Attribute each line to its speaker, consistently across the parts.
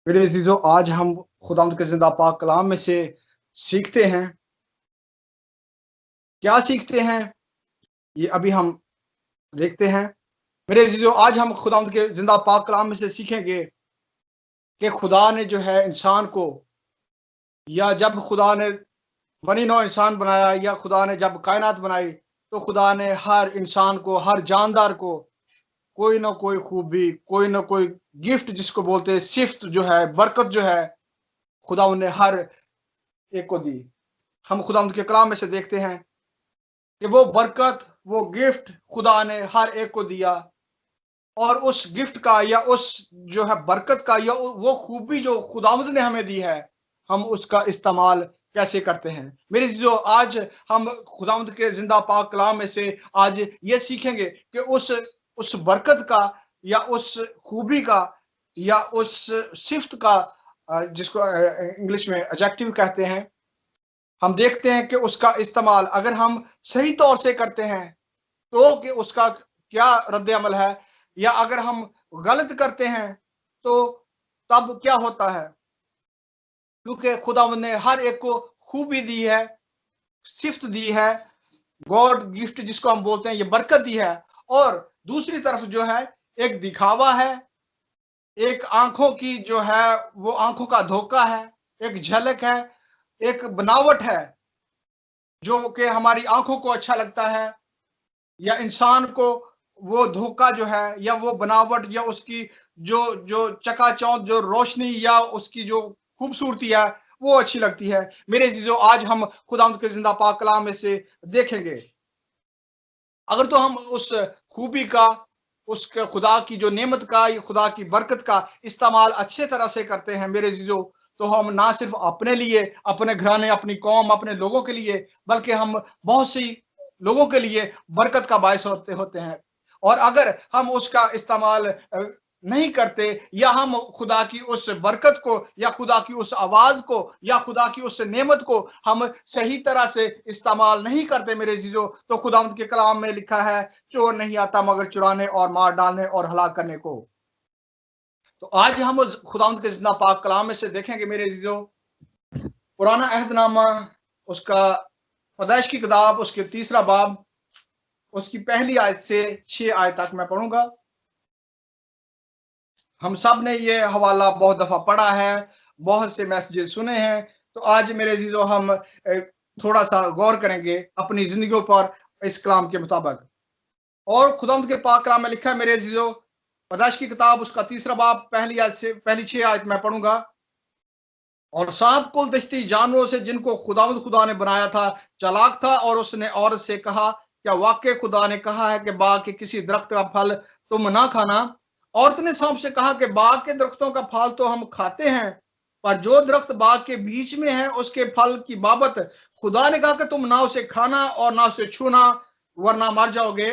Speaker 1: मेरे अजीजों, आज हम खुदावंद के जिंदा पाक कलाम में से सीखते हैं। क्या सीखते हैं ये अभी हम देखते हैं। मेरे अजीजों, आज हम खुदावंद के जिंदा पाक कलाम में से सीखेंगे कि खुदा ने जो है इंसान को, या जब खुदा ने बनी नौ इंसान बनाया, या खुदा ने जब कायनात बनाई, तो खुदा ने हर इंसान को, हर जानदार को कोई ना कोई खूबी, कोई ना कोई गिफ्ट, जिसको बोलते हैं सिफ्त जो है, बरकत जो है, खुदा ने हर एक को दी। हम खुदावंद के कलाम में से देखते हैं कि वो बरकत, वो गिफ्ट खुदा ने हर एक को दिया। और उस गिफ्ट का, या उस जो है बरकत का, या वो खूबी जो खुदावंद ने हमें दी है, हम उसका इस्तेमाल कैसे करते हैं। मेरे जो आज हम खुदावंद के जिंदा पाक कलाम में से आज ये सीखेंगे कि उस बरकत का, या उस खूबी का, या उस सिफ्त का, जिसको इंग्लिश में एडजेक्टिव कहते हैं, हम देखते हैं कि उसका इस्तेमाल अगर हम सही तौर से करते हैं तो कि उसका क्या रद्द अमल है, या अगर हम गलत करते हैं तो तब क्या होता है। क्योंकि खुदावंद ने हर एक को खूबी दी है, सिफ्त दी है, गॉड गिफ्ट जिसको हम बोलते हैं, ये बरकत दी है। और दूसरी तरफ जो है एक दिखावा है, एक आंखों की जो है वो आंखों का धोखा है, एक झलक है, एक बनावट है, जो कि हमारी आंखों को अच्छा लगता है, या इंसान को वो धोखा जो है, या वो बनावट, या उसकी जो जो चकाचौंध, जो रोशनी, या उसकी जो खूबसूरती है, वो अच्छी लगती है। मेरे अजीजों, आज हम खुदावंद के जिंदा पाक कलाम में से देखेंगे। अगर तो हम उस खूबी का, उसके खुदा की जो नेमत का, या खुदा की बरकत का इस्तेमाल अच्छे तरह से करते हैं मेरे अजीजों, तो हम ना सिर्फ अपने लिए, अपने घराने, अपनी कौम, अपने लोगों के लिए, बल्कि हम बहुत सी लोगों के लिए बरकत का बायस होते होते हैं। और अगर हम उसका इस्तेमाल नहीं करते, या हम खुदा की उस बरकत को, या खुदा की उस आवाज को, या खुदा की उस नेमत को हम सही तरह से इस्तेमाल नहीं करते मेरे जीजो, तो खुदावंद के कलाम में लिखा है, चोर नहीं आता मगर चुराने और मार डालने और हलाक करने को। तो आज हम उस खुदावंद के जिंदा पाक कलाम में से देखेंगे मेरे जीजो, पुराना अहदनामा, उसका पैदाइश की किताब, उसके 3रा बाब, उसकी पहली आयत से 6 आयत तक मैं पढ़ूंगा। हम सब ने ये हवाला बहुत दफा पढ़ा है, बहुत से मैसेजेस सुने हैं। तो आज मेरे जीजो हम थोड़ा सा गौर करेंगे अपनी जिंदगियों पर इस कलाम के मुताबिक। और खुदावंद के पाक कलाम में लिखा है मेरे जीजो, पैदाइश की किताब, उसका 3रा बाब, पहली आयत से पहली 6 आयत मैं पढ़ूंगा। और सांप कुल दश्ती जानवरों से जिनको खुदावंद खुदा ने बनाया था चालाक था, और उसने औरत से कहा, क्या वाकई खुदा ने कहा है कि बाग के किसी दरख्त का फल तुम ना खाना। औरत ने सांप से कहा कि बाग के दरख्तों का फल तो हम खाते हैं, पर जो दरख्त बाग के बीच में है उसके फल की बाबत खुदा ने कहा कि तुम ना उसे खाना और ना उसे छूना, वरना मर जाओगे।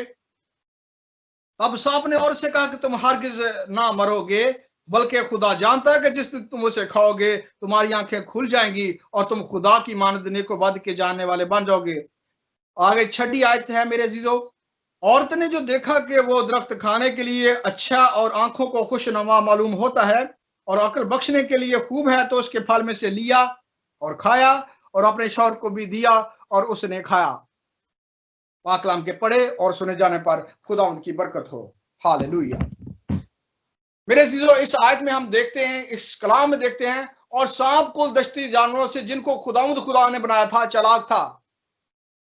Speaker 1: अब सांप ने औरत से कहा कि तुम हरगिज ना मरोगे, बल्कि खुदा जानता है कि जिस दिन तुम उसे खाओगे तुम्हारी आंखें खुल जाएंगी और तुम खुदा की मानद नेको बद के जानने वाले बन जाओगे। आगे 6ठी आयत है मेरे अजीजों, औरत ने जो देखा कि वो दरख्त खाने के लिए अच्छा और आंखों को खुशनुमा मालूम होता है और अकल बख्शने के लिए खूब है, तो उसके फल में से लिया और खाया और अपने शौहर को भी दिया और उसने खाया। पाक कलाम के पढ़े और सुने जाने पर खुदा उनकी बरकत हो। हालेलुया। मेरे अजीजों, इस आयत में हम देखते हैं, इस कलाम में देखते हैं, और सांप कुल दश्ती जानवरों से जिनको खुदा ने बनाया था चालाक था।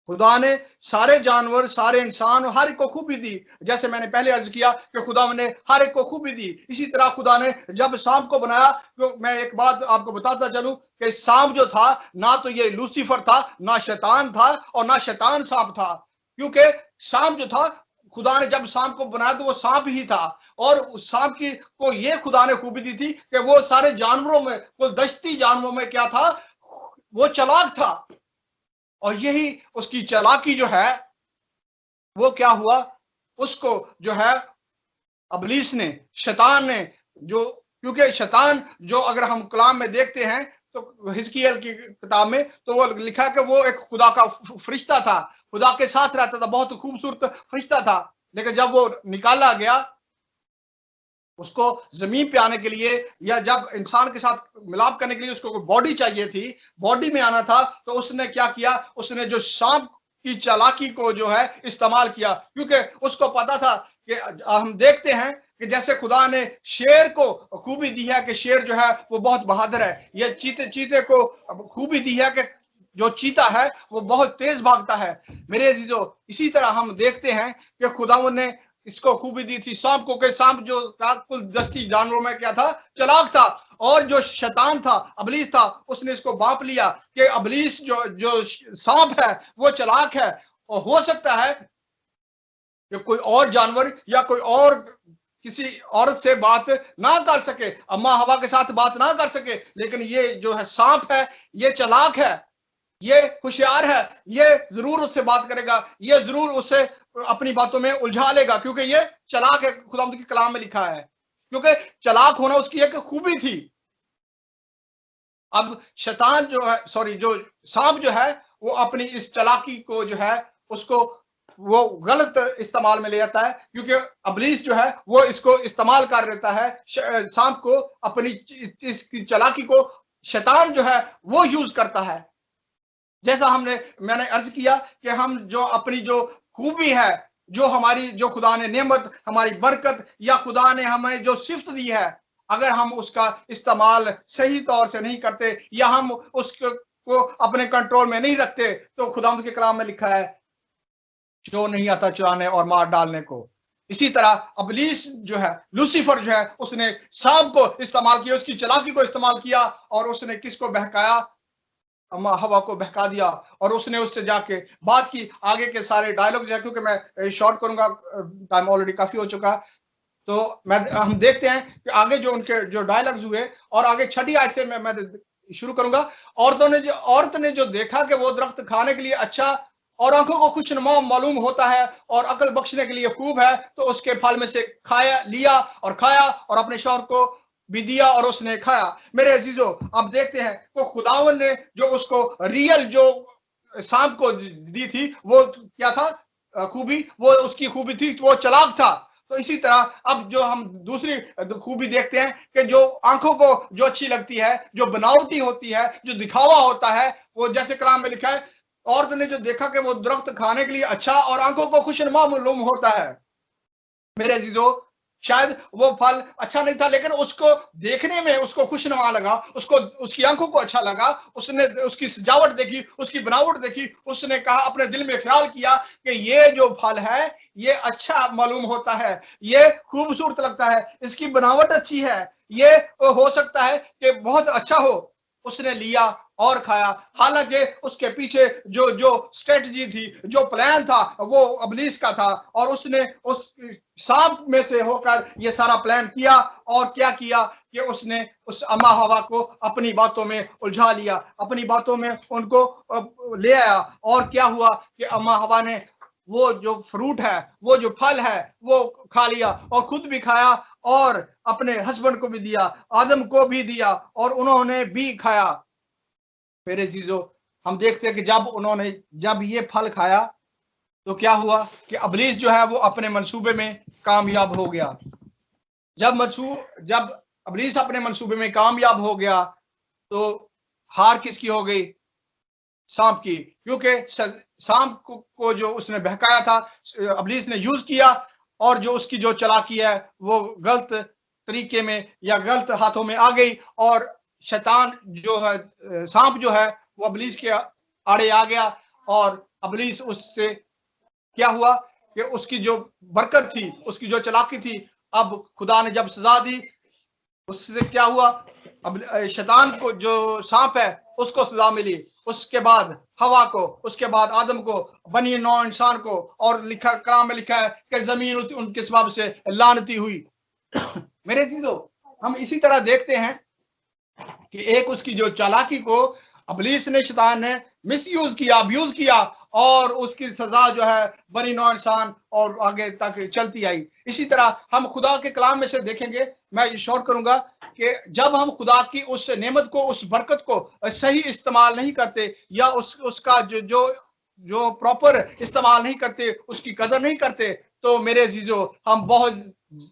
Speaker 1: खुदा ने सारे जानवर, सारे इंसान, हर एक को खूबी दी। जैसे मैंने पहले अर्ज किया कि खुदा ने हर एक को खूबी दी, इसी तरह खुदा ने जब सांप को बनाया, तो मैं एक बात आपको बताता चलूं कि सांप जो था, ना तो ये लूसीफर था, ना शैतान था, और ना शैतान सांप था। क्योंकि सांप जो था, खुदा ने जब सांप को बनाया तो वो सांप ही था। और उस सांप की को ये खुदा ने खूबी दी थी कि वो सारे जानवरों में, कुल दश्ती जानवरों में क्या था, वो चालाक था। और यही उसकी चालाकी जो है, वो क्या हुआ, उसको जो है अबलीस ने, शैतान ने, जो, क्योंकि शैतान जो, अगर हम कलाम में देखते हैं तो हिजकिय्याह की किताब में, तो वो लिखा कि वो एक खुदा का फरिश्ता था, खुदा के साथ रहता था, बहुत खूबसूरत फरिश्ता था। लेकिन जब वो निकाला गया, उसको जमीन पे आने के लिए या जब इंसान के साथ मिलाप करने के लिए उसको बॉडी चाहिए थी, बॉडी में आना था, तो उसने क्या किया, उसने जो सांप की चालाकी को जो है इस्तेमाल किया, क्योंकि उसको पता था कि हम देखते हैं कि जैसे खुदा ने शेर को खूबी दी है कि शेर जो है वो बहुत बहादुर है, या चीते को खूबी दी है कि जो चीता है वो बहुत तेज भागता है। मेरे अजीजों, इसी तरह हम देखते हैं कि खुदावंद ने इसको खूबी दी थी सांप को, कि सांप जो कुल दस्ती जानवरों में क्या था, चलाक था, और जो शैतान था, अबलीस था, उसने इसको बांप लिया कि अबलीस जो सांप है वो चलाक है, और हो सकता है कि कोई और जानवर या कोई और किसी औरत से बात ना कर सके, अम्मा हवा के साथ बात ना कर सके, लेकिन ये जो है सांप है, ये चलाक है, ये होशियार है, ये जरूर उससे बात करेगा, ये जरूर उससे अपनी बातों में उलझा लेगा, क्योंकि ये चलाक है। खुदावंद की कलाम में लिखा है, क्योंकि चलाक होना उसकी एक खूबी थी। अब शैतान जो है, सॉरी, जो सांप जो है, वो अपनी इस चालाकी को जो है उसको वो गलत इस्तेमाल में ले जाता है, क्योंकि अबलीस जो है वो इसको इस्तेमाल कर लेता है, सांप को, अपनी इसकी चालाकी को शैतान जो है वो यूज करता है। जैसा मैंने अर्ज किया कि हम जो अपनी जो खूबी है, जो हमारी, जो खुदा ने नेमत, हमारी बरकत, या खुदा ने हमें जो सिफ्त दी है, अगर हम उसका इस्तेमाल सही तौर से नहीं करते या हम उसको अपने कंट्रोल में नहीं रखते, तो खुदावंद के कलाम में लिखा है, जो नहीं आता चुराने और मार डालने को। इसी तरह अबलीस जो है, लूसीफर जो है, उसने सांप को इस्तेमाल किया, उसकी चालाकी को इस्तेमाल किया, और उसने किसको बहकाया, अम्मा हवा को बहका दिया, और उसने उससे जाके बात की। आगे के सारे डायलॉग जो है, क्योंकि मैं शॉर्ट करूंगा, टाइम ऑलरेडी काफी हो चुका, तो हम देखते हैं कि आगे जो उनके जो डायलॉग्स हुए, और आगे 6 आयत से मैं शुरू करूंगा। औरत ने जो देखा कि वो दरख्त खाने के लिए अच्छा और आंखों को खुशनुमा मालूम होता है और अकल बख्शने के लिए खूब है, तो उसके फल में से लिया और खाया, और अपने शौहर को भी दिया और उसने खाया। मेरे अजीजों, अब देखते हैं तो खुदावन ने जो उसको रियल जो सांप को दी थी, वो क्या था, खूबी, वो उसकी खूबी थी, वो चलाक था। तो इसी तरह अब जो हम दूसरी खूबी देखते हैं कि जो आंखों को जो अच्छी लगती है, जो बनावटी होती है, जो दिखावा होता है, वो जैसे कलाम में लिखा है, औरत ने जो देखा कि वो दरख्त खाने के लिए अच्छा और आंखों को खुशनुमा मालूम होता है। मेरे अजीजों, शायद वो फल अच्छा नहीं था, लेकिन उसको देखने में उसको खुशनुमा लगा, उसको उसकी आंखों को अच्छा लगा, उसने उसकी सजावट देखी, उसकी बनावट देखी, उसने कहा, अपने दिल में ख्याल किया कि ये जो फल है ये अच्छा मालूम होता है, ये खूबसूरत लगता है, इसकी बनावट अच्छी है, ये हो सकता है कि बहुत अच्छा हो। उसने लिया और खाया, हालांकि उसके पीछे जो जो स्ट्रेटजी थी, जो प्लान था, वो अबलीस का था, और उसने उस सांप में से होकर ये सारा प्लान किया, और क्या किया कि उसने उस अम्मा हवा को अपनी बातों में उलझा लिया, अपनी बातों में उनको ले आया। और क्या हुआ कि अम्मा हवा ने वो जो फ्रूट है, वो जो फल है, वो खा लिया, और खुद भी खाया, और अपने हस्बैंड को भी दिया, आदम को भी दिया, और उन्होंने भी खाया। मेरे चीजों, हम देखते हैं कि जब ये फल खाया, तो क्या हुआ कि अबलीस जो है वो अपने मंसूबे में कामयाब हो गया। जब अबलीस अपने मंसूबे में कामयाब हो गया, तो हार किसकी हो गई? सांप की, क्योंकि सांप को जो उसने बहकाया था, अबलीस ने यूज किया, और जो उसकी जो चालाकी है वो गलत तरीके में या गलत हाथों में आ गई, और शैतान जो है, सांप जो है, वो अबलीस के आड़े आ गया, और अबलीस उससे क्या हुआ कि उसकी जो बरकत थी, उसकी जो चालाकी थी, अब खुदा ने जब सजा दी, उससे क्या हुआ, अब शैतान को, जो सांप है, उसको सजा मिली, उसके बाद हवा को, उसके बाद आदम को, बनी नौ इंसान को, और लिखा, कलाम में लिखा है कि जमीन उनके सबब से लानती हुई। मेरे चीजों, हम इसी तरह देखते हैं कि एक उसकी जो चालाकी को अबलीस ने, शैतान ने मिसयूज किया, अब्यूज किया, और उसकी सजा जो है बनी नौ इंसान और आगे तक चलती आई। इसी तरह हम खुदा के कलाम में से देखेंगे, मैं शोर करूंगा कि जब हम खुदा की उस नेमत को, उस बरकत को सही इस्तेमाल नहीं करते, या उसका जो प्रॉपर इस्तेमाल नहीं करते, उसकी कदर नहीं करते, तो मेरे अजीजों, हम बहुत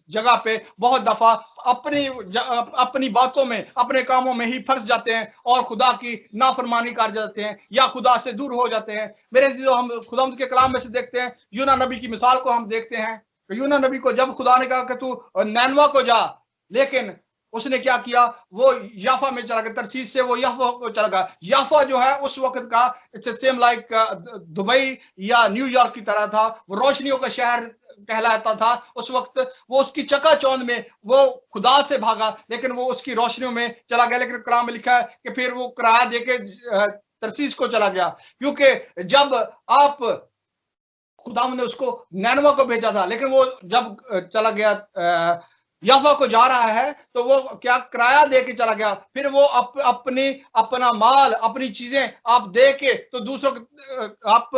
Speaker 1: जगह पे बहुत दफा अपनी बातों में, अपने कामों में ही फंस जाते हैं और खुदा की नाफरमानी कर जाते हैं या खुदा से दूर हो जाते हैं। मेरे जो हम खुदा के कलाम में से देखते हैं, यूना नबी की मिसाल को हम देखते हैं। यूना नबी को जब खुदा ने कहा कि तू नैनवा को जा, लेकिन उसने क्या किया, वो याफा में चला गया, तरसीस से वो याफा को चला गया। याफा जो है उस वक्त का इट्स सेम लाइक दुबई या न्यूयॉर्क की तरह था, वो रोशनियों का शहर कहलाता था उस वक्त। वो उसकी चकाचौंध में वो खुदा से भागा, लेकिन वो उसकी रोशनियों में चला गया। लेकिन कलाम में लिखा है कि फिर वो किराया देके तरसीस को चला गया, क्योंकि जब आप खुदा ने उसको नैनवा को भेजा था, लेकिन वो जब चला गया याफा को जा रहा है, तो वो क्या किराया दे के चला गया। फिर वो अपना माल, अपनी चीजें आप दे के तो दूसरों को आप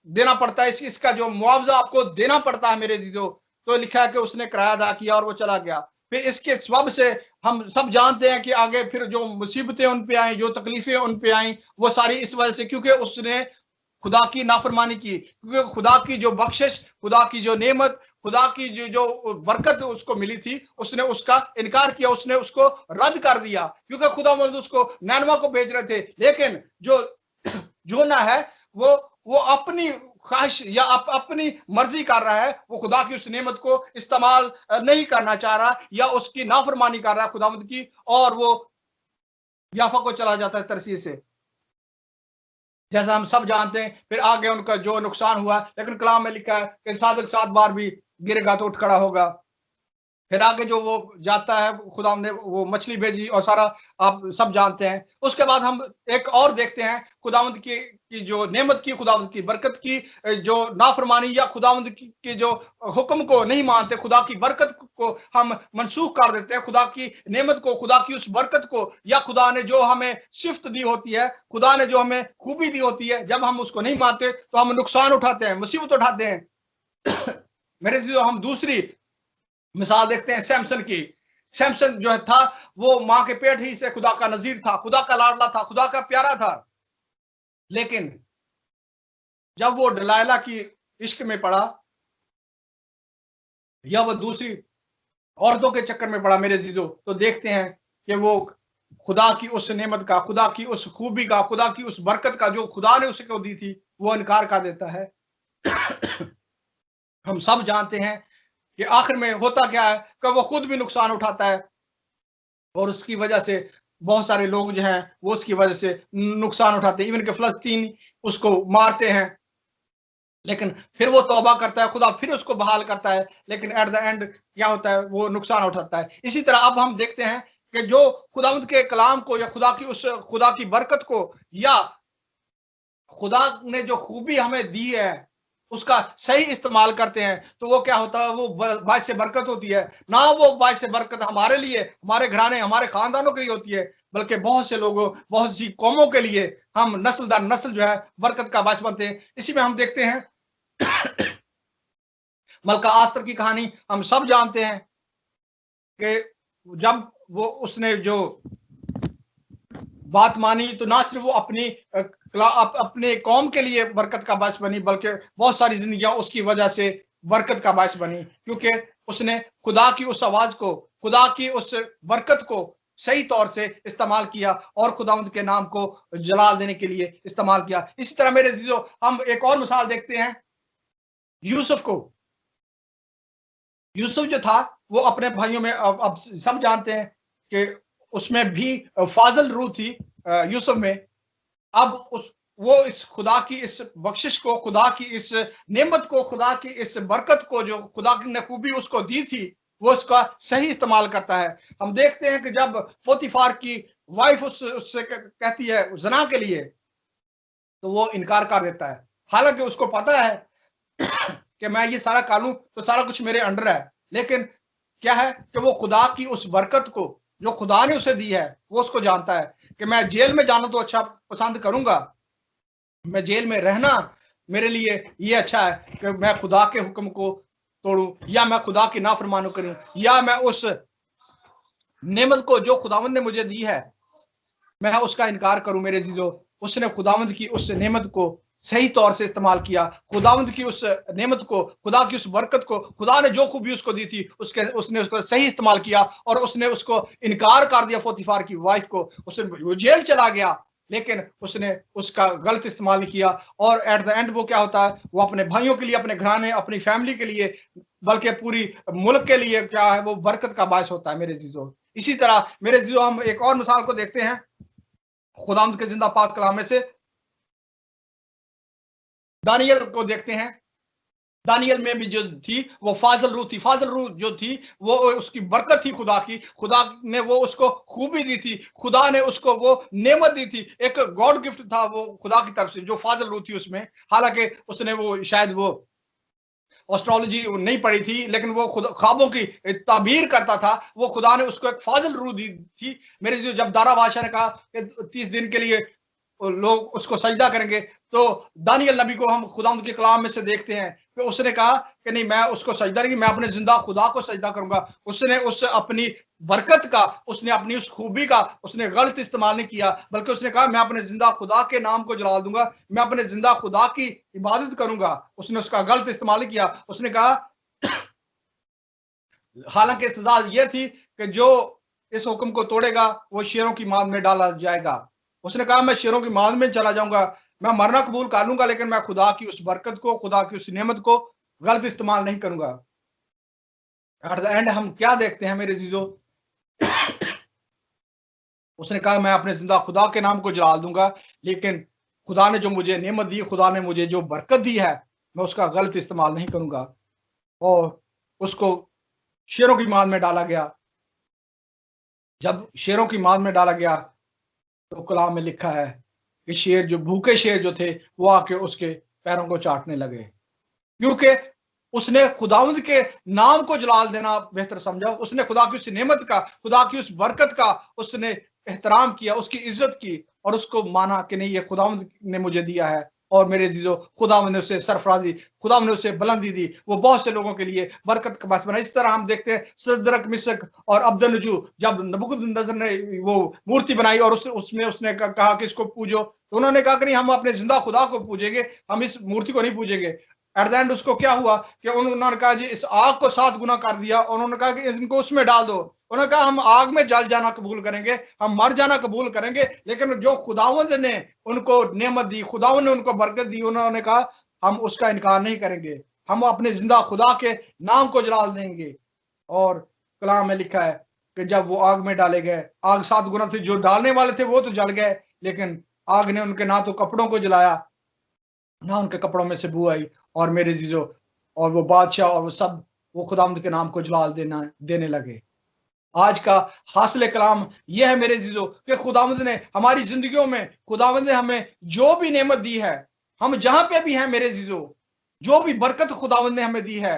Speaker 1: देना पड़ता है, इसका जो मुआवजा आपको देना पड़ता है मेरे जीजो। तो लिखा है कि उसने किराया अदा किया और वो चला गया। फिर इसके सबब से हम सब जानते हैं कि आगे फिर जो मुसीबतें उन पे आई, जो तकलीफें उन पे आई, वो सारी इस वजह से क्योंकि उसने खुदा की नाफरमानी की। क्योंकि खुदा की जो बख्शिश, खुदा की जो नेमत, खुदा की जो बरकत उसको मिली थी, उसने उसका इनकार किया, उसने उसको रद्द कर दिया, क्योंकि खुदा उसको नैनवा को भेज रहे थे। लेकिन जो योना है वो अपनी ख्वाहिश या अपनी मर्जी कर रहा है, वो खुदा की उस नेमत को इस्तेमाल नहीं करना चाह रहा या उसकी नाफरमानी कर रहा है खुदावंद की, और वो याफा को चला जाता है तरसीस से, जैसा हम सब जानते हैं। फिर आगे उनका जो नुकसान हुआ, लेकिन कलाम में लिखा है कि सादक 7 बार भी गिरेगा तो उठ खड़ा होगा। फिर आगे जो वो जाता है, खुदा ने वो मछली भेजी और सारा आप सब जानते हैं। उसके बाद हम एक और देखते हैं खुदावंद की जो नेमत की, खुदावंद की बरकत की जो नाफरमानी या खुदावंद की जो हुक्म को नहीं मानते, खुदा की बरकत को हम मनसूख कर देते हैं, खुदा की नेमत को, खुदा की उस बरकत को, या खुदा ने जो हमें सिफ्त दी होती है, खुदा ने जो हमें खूबी दी होती है, जब हम उसको नहीं मानते तो हम नुकसान उठाते हैं, मुसीबत उठाते हैं। मेरे से जो हम दूसरी मिसाल देखते हैं सैमसन की। सैमसन जो था वो मां के पेट ही से खुदा का नजीर था, खुदा का लाडला था, खुदा का प्यारा था। लेकिन जब वो दलाइला की इश्क में पड़ा या वो दूसरी औरतों के चक्कर में पड़ा मेरे जीजो, तो देखते हैं कि वो खुदा की उस नेमत का, खुदा की उस खूबी का, खुदा की उस बरकत का जो खुदा ने उसको दी थी, वो इनकार कर देता है। हम सब जानते हैं कि आखिर में होता क्या है कि वो खुद भी नुकसान उठाता है और उसकी वजह से बहुत सारे लोग जो हैं वो उसकी वजह से नुकसान उठाते हैं। इवन के फलस्तीनी उसको मारते हैं, लेकिन फिर वो तौबा करता है, खुदा फिर उसको बहाल करता है, लेकिन एट द एंड क्या होता है, वो नुकसान उठाता है। इसी तरह अब हम देखते हैं कि जो खुदावंद के कलाम को या खुदा की बरकत को या खुदा ने जो खूबी हमें दी है उसका सही इस्तेमाल करते हैं, तो वो क्या होता है, वो बायसे बरकत होती है। ना वो बायसे बरकत हमारे लिए, हमारे घराने, हमारे खानदानों के लिए होती है, बल्कि बहुत से लोगों, बहुत सी कौमों के लिए हम नस्ल दर नस्ल जो है बरकत का बायस बनते हैं। इसी में हम देखते हैं मलका आस्तर की कहानी हम सब जानते हैं कि जब वो उसने जो बात मानी, तो ना सिर्फ वो अपने कौम के लिए बरकत का बायस बनी, बल्कि बहुत सारी जिंदगियां उसकी वजह से बरकत का बायस बनी, क्योंकि उसने खुदा की उस आवाज को, खुदा की उस बरकत को सही तौर से इस्तेमाल किया और खुदावंद के नाम को जलाल देने के लिए इस्तेमाल किया। इसी तरह मेरे जीजो हम एक और मिसाल देखते हैं यूसुफ को। यूसुफ जो था वो अपने भाइयों में, अब सब जानते हैं कि उसमें भी फाजल रूह थी यूसुफ में। अब वो इस खुदा की इस बख्शिश को, खुदा की इस नेमत को, खुदा की इस बरकत को जो खुदा ने खूबी उसको दी थी, वो उसका सही इस्तेमाल करता है। हम देखते हैं कि जब पोतीफार की वाइफ उससे कहती है जना के लिए, तो वो इनकार कर देता है, हालांकि उसको पता है कि मैं ये सारा कर लूं तो सारा कुछ मेरे अंडर है। लेकिन क्या है कि वो खुदा की उस बरकत को जो खुदा ने उसे दी है, वो उसको जानता है कि मैं जेल में जाना तो अच्छा पसंद करूंगा, मैं जेल में रहना मेरे लिए ये अच्छा है कि मैं खुदा के हुक्म को तोड़ूं या मैं खुदा की नाफरमानी करूं, या मैं उस नेमत को जो खुदावंद ने मुझे दी है मैं उसका इनकार करूं। मेरे जीजो, उसने खुदावंद की उस नेमत को सही तौर से इस्तेमाल किया, खुदावंद की उस नेमत को, खुदा की उस बरकत को, खुदा ने जो खूबी उसको दी थी उसने उसको सही इस्तेमाल किया और उसने उसको इनकार कर दिया पोतीफार की वाइफ को। वो जेल चला गया, लेकिन उसने उसका गलत इस्तेमाल नहीं किया। और एट द एंड वो क्या होता है, वो अपने भाइयों के लिए, अपने घराने, अपनी फैमिली के लिए, बल्कि पूरी मुल्क के लिए क्या है, वो बरकत का बायस होता है मेरे जीजो। इसी तरह मेरे जीजो हम एक और मिसाल को देखते हैं खुदावंद के जिंदा पाक कलाम में से, दानियल को देखते हैं। दानियल में भी जो थी वो फाजल रूह थी। फाजल रूह जो थी वो उसकी बरकत थी खुदा की। खुदा ने वो उसको खूबी दी थी, खुदा ने उसको वो नेमत दी थी, एक गॉड गिफ्ट था वो खुदा की तरफ से, जो फाजल रूह थी उसमें। हालांकि उसने वो शायद वो एस्ट्रोलॉजी नहीं पढ़ी थी, लेकिन वो खुद ख्वाबों की ताबीर करता था। वो खुदा ने उसको एक फाजल रूह दी थी। मेरे जो जब दारा बादशाह ने कहा कि 30 दिन के लिए लोग उसको सजदा करेंगे, तो दानियल नबी को हम खुदा के कलाम में से देखते हैं कि उसने कहा कि नहीं, मैं उसको सजदा नहीं, मैं अपने जिंदा खुदा को सजदा करूंगा। उसने उस अपनी बरकत का, उसने अपनी उस खूबी का उसने गलत इस्तेमाल नहीं किया, बल्कि उसने कहा मैं अपने जिंदा खुदा के नाम को जलाल दूंगा, मैं अपने जिंदा खुदा की इबादत करूंगा। उसने उसका गलत इस्तेमाल नहीं किया। उसने कहा, हालांकि सजा यह थी कि जो इस हुक्म को तोड़ेगा वो शेरों की मांद में डाला जाएगा। उसने कहा मैं शेरों की मांद में चला जाऊंगा, मैं मरना कबूल कर लूंगा, लेकिन मैं खुदा की उस बरकत को, खुदा की उस नेमत को गलत इस्तेमाल नहीं करूंगा। एट द एंड हम क्या देखते हैं मेरे जीजो, उसने कहा मैं अपने जिंदा खुदा के नाम को जलाल दूंगा, लेकिन खुदा ने जो मुझे नेमत दी, खुदा ने मुझे जो बरकत दी है, मैं उसका गलत इस्तेमाल नहीं करूंगा। और उसको शेरों की मांद में डाला गया। जब शेरों की मांद में डाला गया तो कलाम में लिखा है कि शेर, जो भूखे शेर जो थे, वो आके उसके पैरों को चाटने लगे, क्योंकि उसने खुदावंद के नाम को जलाल देना बेहतर समझा। उसने खुदा की उस नेमत का, खुदा की उस बरकत का उसने एहतराम किया, उसकी इज्जत की और उसको माना कि नहीं, ये खुदावंद ने मुझे दिया है। और मेरे जीजो, खुदावंद ने उसे सरफराजी, खुदावंद ने उसे बुलंदी दी, वो बहुत से लोगों के लिए बरकत का बायस बना। इस तरह हम देखते हैं सदरक, मिसक और अब्दुलनजू, जब नबूकदनेस्सर ने वो मूर्ति बनाई और उसमें उसने कहा कि इसको पूजो, तो उन्होंने कहा कि नहीं, हम अपने जिंदा खुदा को पूजेंगे, हम इस मूर्ति को नहीं पूजेंगे। एट द एंड उसको क्या हुआ कि उन्होंने कहा जी इस आग को 7 गुना कर दिया। उन्होंने कहा कि इनको उसमें डाल दो। उन्होंने कहा हम आग में जल जाना कबूल करेंगे, हम मर जाना कबूल करेंगे, लेकिन जो खुदावंद ने उनको नेमत दी, खुदावंद ने उनको बरकत दी, उन्होंने कहा हम उसका इनकार नहीं करेंगे, हम अपने जिंदा खुदा के नाम को जलाल देंगे। और कलाम में लिखा है कि जब वो आग में डाले गए, आग 7 गुना थी, जो डालने वाले थे वो तो जल गए, लेकिन आग ने उनके ना तो कपड़ों को जलाया, ना उनके कपड़ों में से बू आई। और मेरे जीजो, और वो बादशाह और वो सब, वो खुदावंद के नाम को जलाल देने लगे। आज का हासिल कलाम यह है मेरे जीजो कि खुदावंद ने हमारी जिंदगियों में, खुदावंद ने हमें जो भी नेमत दी है, हम जहां पे भी हैं मेरे जीजो, जो भी बरकत खुदावंद ने हमें दी है,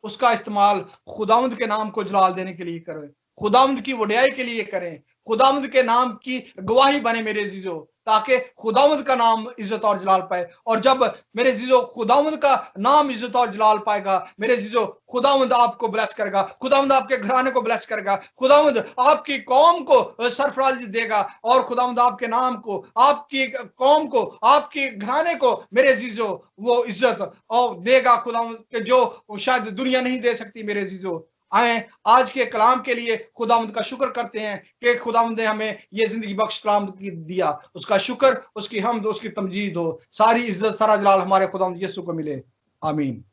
Speaker 1: उसका इस्तेमाल खुदावंद के नाम को जलाल देने के लिए करें, खुदावंद की वड्याई के लिए करें, खुदावंद के नाम की गवाही बने मेरे जीजो, ताकि खुदावंद का नाम इज्जत और जलाल पाए। और जब मेरे जीजो खुदावंद का नाम इज्जत और जलाल पाएगा, मेरे जीजो, खुदावंद आपको ब्लेस करेगा, खुदावंद आपके घराने को ब्लेस करेगा, खुदावंद आपकी कौम को सरफराजी देगा, और खुदावंद आपके नाम को, आपकी कौम को, आपके घराने को मेरे जीजो वो इज्जत और देगा खुदावंद के, जो शायद दुनिया नहीं दे सकती। मेरे जीजो, आए आज के कलाम के लिए खुदावंद का शुक्र करते हैं कि खुदावंद ने हमें ये जिंदगी बख्श कलाम दिया। उसका शुक्र, उसकी हमद, उसकी तमजीद हो। सारी इज्जत, सारा जलाल हमारे खुदावंद यीशु को मिले। आमीन।